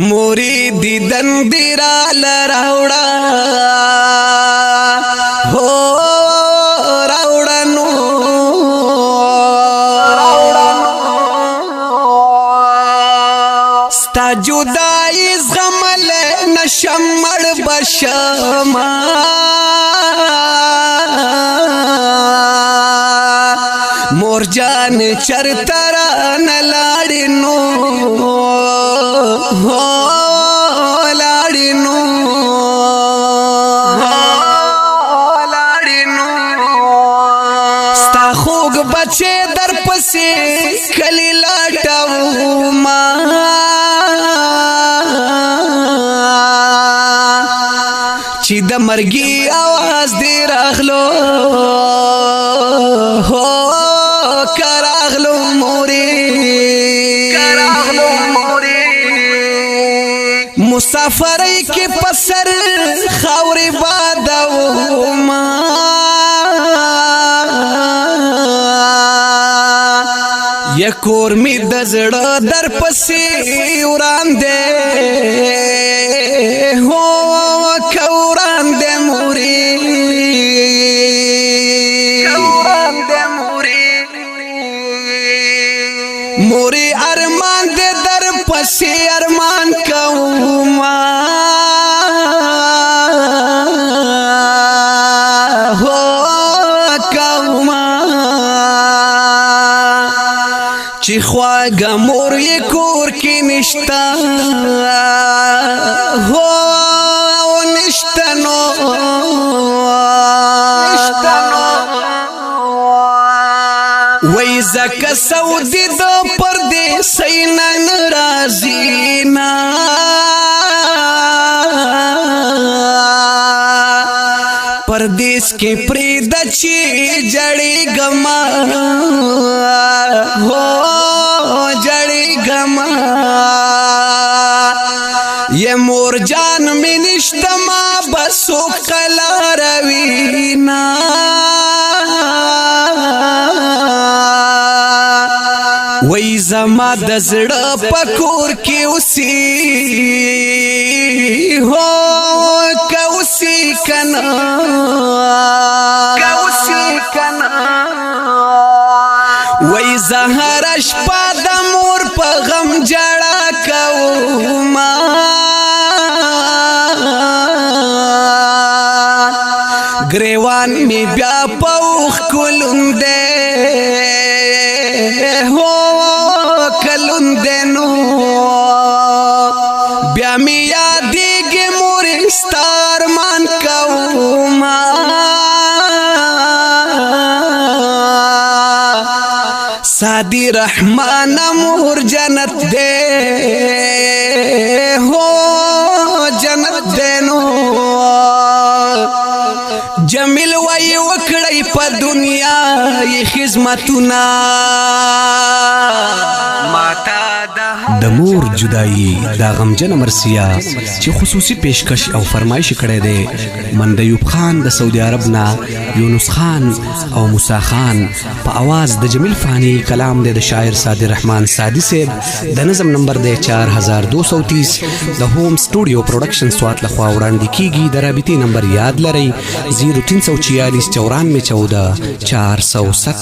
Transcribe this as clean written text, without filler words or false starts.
مرید دندرا لراوڑا ہو راوڑا نو ستا جدائی زغمل نشمڑ بشما مور جان چرترا نلاڑی نو لاڑی نو ستا خوگ بچے در پسی کلی لاٹاو ما چی د مرگی آواز دی راغلو کراغلو موری مسافری کی پسر خاوری باداو ما یکور می دزڑ در پسی وران دے ہو کوران دے موری موری ارمان دے در پسی ارمان کوما ہو کوما چی خواگا مور یہ کور کی نشتا ہو نشتنو وی زکا سعودی دو پردیسینا نرازینا پردیس کی پرید چی جڑی گما ہو جڑی گما یہ مور جان میں نشتما بسو قلا روینا وی زما دزڑ پکور کی اسی ہو کوسی کنا وی زہر اشپا دا مور پا غم جڑا کوما گریوان می بیا پوخ کلندے ہو کلندے نو بیا می یادی گی موری ستار مان کوما سادی رحمان مور جنت دے ہو جنت دے نو جمیل وی وکڑی پا دنیا ی خزمتنا د مور جدائی دا غمجن مرسیا چې خصوصی پیشکش او فرمایش کړی دی مند ایوب خان د سعودي عرب نا یونس خان او موسی خان په आवाज د جمیل فانی کلام دی د شاعر صادق رحمان سادی صاحب د نظم نمبر دی 4230 د هوم سټوډیو پروډکشن سوات لخوا وړاندې کیږي د رابطې نمبر یاد لرئ 0346 9414 407